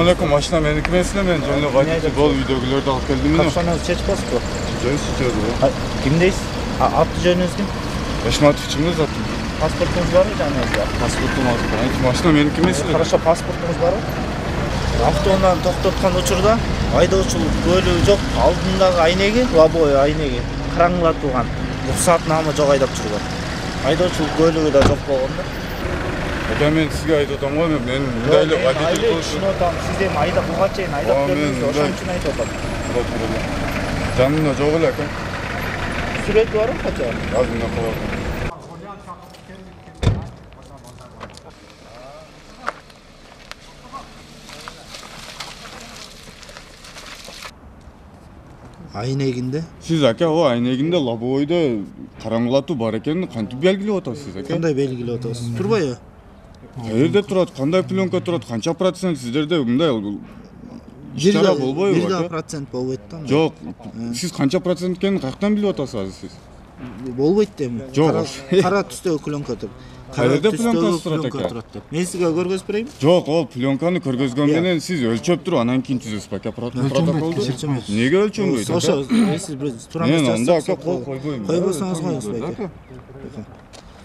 Assalamualaikum. Машина меники эмес эле, мен жөн эле водитель болуп үйдөгүлөрдү алып келдим. Капшонуңузду чечип басыппы? Чечип. Ким дейсиз? Аты жөнүңүз ким? Башматовичимиз аты. Паспортуңуз барбы жаныңызда? Паспортум бар. Машина меники эмес эле. Хорошо, паспортуңуз барбы? Автоунааны токтоткон учурда айдоочулук куөлүгү жок, алдындагы айнеги, лобовой айнеги караңгылатылган. Уруксаатнама жок айдап жүргөн. Айдоочулук куөлүгү да жок болгон да. Мен сизге айтып атам го, мен мындай эле водитель болушум. Сиз эми айдап буга чейин айдап көрдүңүз, ошон үчүн айтып атам. Жанымда жок эле ака. Сүрөтү барбы кача? Азырына калат. Айнегинде? Сиз ака, о айнегинде лобовойдо караңгылатуу бар экенин кантип белгилеп атасыз ака? Кандай белгилеп атасыз? Турбайбы? Каерде турат, кандай пленка турат, канча процент сиздерде мындай ишчара болбойбу ака? 1% болбойт да. Жок, сиз канча процент экенин каяктан билип атасыз азыр сиз? Болбойт дейм. Жок. Кара түстөгү пленка тур. Каерде пленкасы турат ака? Мен сизге көргөзүп берейин. Жок, ол пленканы көргөзгөн менен сиз өлчөп туруп анан кийин түзөсүз ака протоколду. Эмнеге өлчөнбөйт ака? Ошо, сиз турамыз. Мен анда ака кол койбойм. Койбосоңуз коюңуз ака.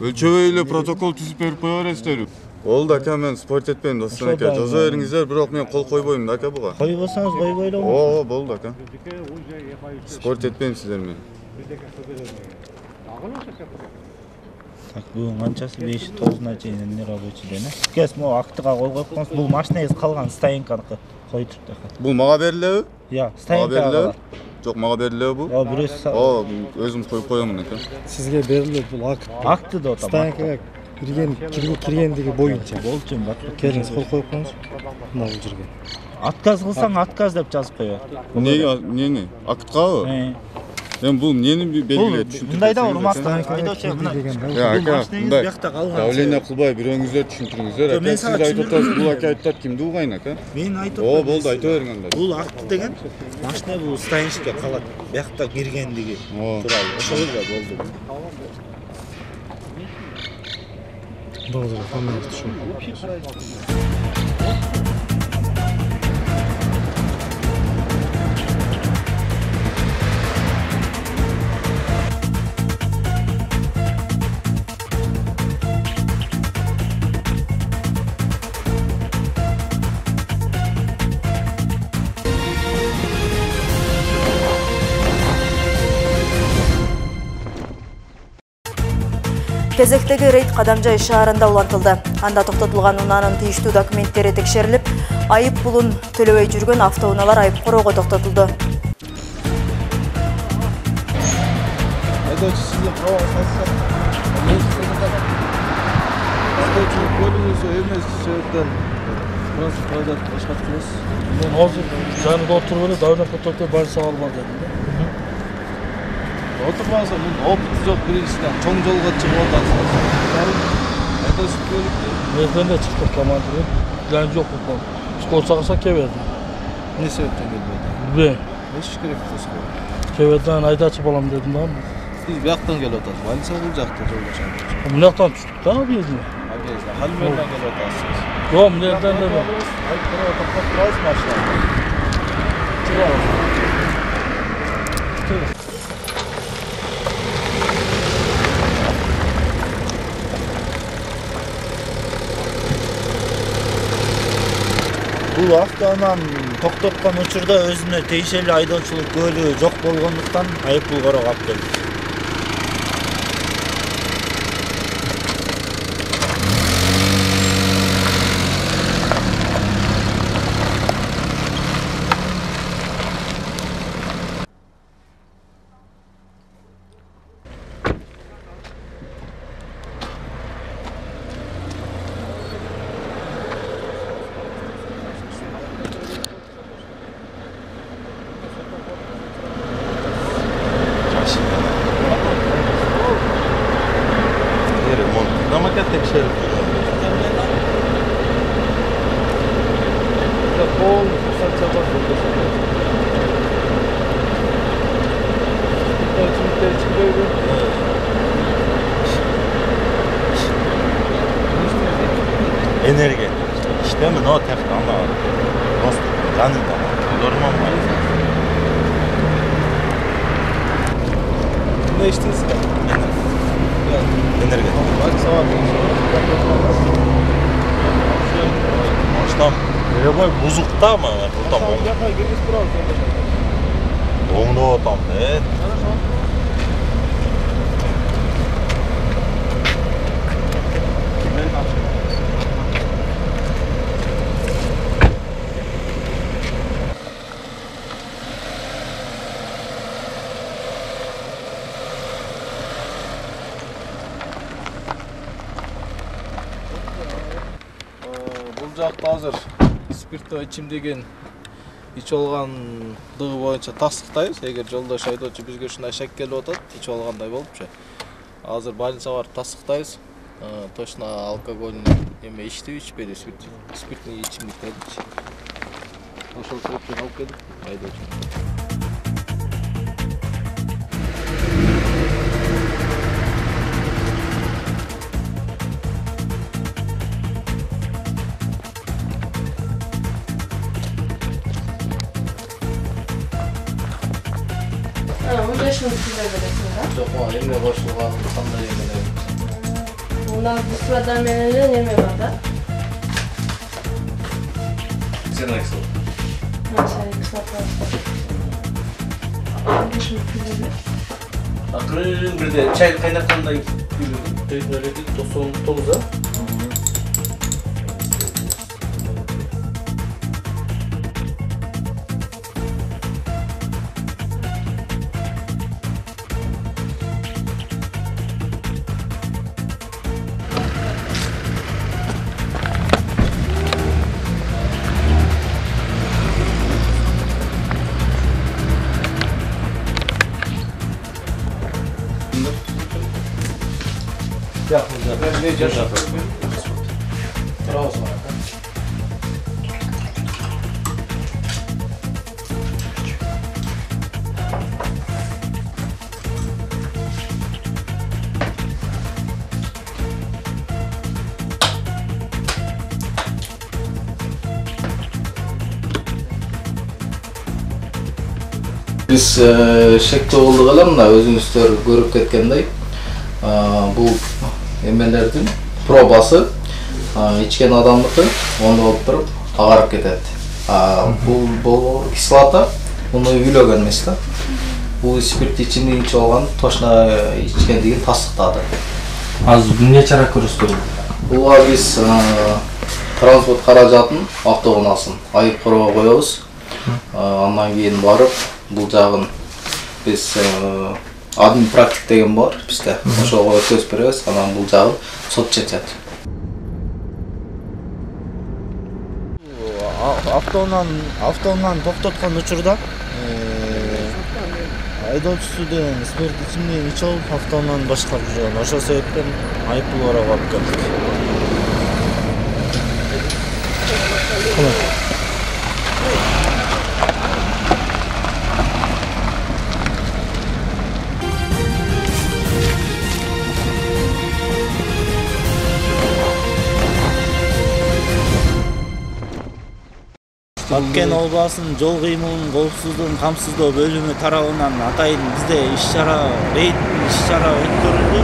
Өлчөбөй эле протокол түзүп берип кое бересиздерби? Болду ака, мен спорт этпейм достон ака. Жаза бериңиздер, бирок мен кол койбойм да ака буга. Койбосоңуз койбойлу. Оо, болду ака. Спорт этпейм сиздер менен. Так, бүгүн канчасы 5-9 чейин эмне рабочий ден. Кес могу актыга кол коюп коңуз. Бул машинеңиз калган стоянканыкы. Коюп туруп ака. Бул мага берилеби? Я, стоянкага. Жок, мага берилеби бул? О, бирөөсү. О, өзүм коюп коёмун ака. Сизге берилет бул акт. Акты да отам. Стоянкага киргендиги боюнча. Болчу, бат. Келиңиз, кол коюп коюңуз. Мына бул жерге. Отказ кылсаң отказ деп жазып коёт. Эмнеге? Акткабы? Мен бул эмнени белгилеп түшүндүрүп? Мындай да урмактуу айдоочу мына. Ака, Машинеңиз бияқта калган. Давление кылбай бирөөңүздөр түшүндүрүңүздөр. Ака, сиз айтып атасыз, бул ака айтат, кимди угайын ака? Мен айтып О, болду, айта бериң анда. Бул акты деген машина бул стоянчикке калат. Бияқта киргендиги тууралуу. Ошол эле болду. Doğru, tamam düşün. Кезектеги рейд Кадамжай шаарында улантылды. Анда токтотулган унаанын тийиштүү документтери текшерилип, айып пулун төлөбөй жүргөн автоунаалар айып короого токтотулду. Айдоочу сизге права сатса, айдоочулук көлүгүңүз эмес себептен мынасы продакт башкартабыз. Мен азыр жанында отуруп эле давление потоктой больницага алып бардым. Отурбаса мун опыт жок биринчиден чоң жолго чыгып атасыз. Айдоочулук көлүктү. Менден да чыкты командир. План жок болгон. Скор чакырса келбеди. Не себептен келбеди? Билбейм. Эч керек эмес. Кебеден айдачы болом дедим да. Сиз бияктан келип атасыз. Больница бул жакта жолдошот. Мынаяктан түштүк да бизди. Халменден келип атасыз. Жок, мындайдан эле. Айып короого токтоп турабыз машинаны. Чыгабыз. Бул автоунааны токтоткон учурда өзүнө тийиштүү айдоочулук куөлүгү жок болгондуктан айып пул короого алып келди. иштейсиз да? Энергия. Бак сабак. Машинам аябай бузуктамы? Туртам Жакка киргизип турабыз. оңдоп атам. Бул жакта азыр спирттүү ичимдигин ичип алгандыгы боюнча тастыктайбыз. Эгер жолдош айдоочу бизге ушундай шек келип атат, ичип алгандай болупчу. Азыр больницага барып тастыктайбыз. Точно алкогольный эме ичтиби, ичпеди, спиртный ичимдиктерди. Ошол себептен алып келдик айдоочу. Ойлошуңуз кимге бересиң да? Жок, эме кошулган кандай эмелер. Мындан бустрада менен эле неме бар да? Ксенекс. Акырын бирде чай кайнаткандай эле 99 Биз шектүү болдук эле мына өзүңүздөр көрүп кеткендей. Бул эмелердин пробасы ичкен адамдыкы оңдоп алып туруп агарып кетет. Бул кислота муну үйлөгөн эмес да. Бул спирт ичимдигин ичип алган точно ичкендигин тастыктады. Азыр эмне чара көрүсүңүз? Буга биз транспорт каражатын автоунаасын айып короо коебуз. Андан кийин барып бул жагын биз админ практик деген бар бизде. Ошого өткөзүп беребиз. Анан бул жагын сот чечет. Автоунааны токтоткон учурда айдоочусу деген спирт ичимдигин ичип алып автоунааны башкарып жүргөн. Ошол себептен айыппул кароого алып келдик. Баткен областынын жол кыймылын коопсуздугун камсыздоо бөлүмү тарабынан атайын бизде рейдтин иш-чара өткөрүлдү.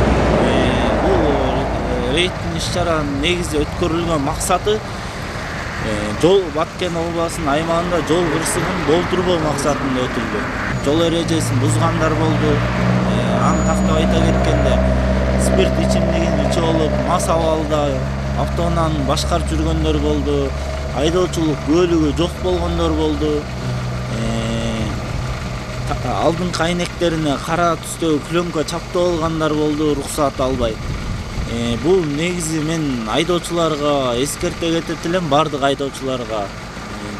Бул рейдтин иш-чаранын негизи өткөрүлгөн максаты Баткен областынын аймагында жол кырсыгын болтурбоо максатында өтүлдү. Жол эрежесин бузгандар болду. Аны тактап айта кеткенде спирт ичимдигин ичип алып мас абалда автоунааны башкарып жүргөндөр болду. Айдоочулук бөлүгү жок болгондор болду. Алдыңкы айнектерине кара түстөгү пленка чаптап алгандар болду, уруксат албай. Бул негизи мен айдоочуларга эскерте кетет элем, бардык айдоочуларга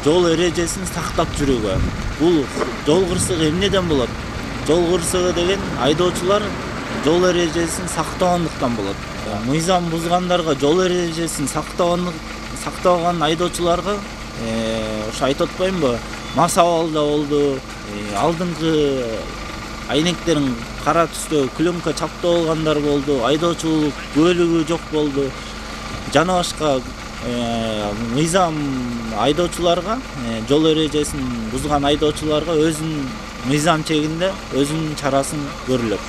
жол эрежесин сактап жүрүүгө. Бул жол кырсыгы эмнеден болот? Жол кырсыгы деген айдоочулар жол эрежесин сактабагандыктан болот. Мыйзам бузгандарга жол эрежесин сактабаган айдоочуларга ошо айтып атпаймынбы? Мас абалда болду, алдыңкы айнектерин кара түстөгү пленка чаптап алгандар болду, айдоочулук бөлүгү жок болду. Жана башка мыйзам айдоочуларга, жол эрежесин бузган айдоочуларга өзүнүн мыйзам чегинде өзүнүн чарасын көрүлөт.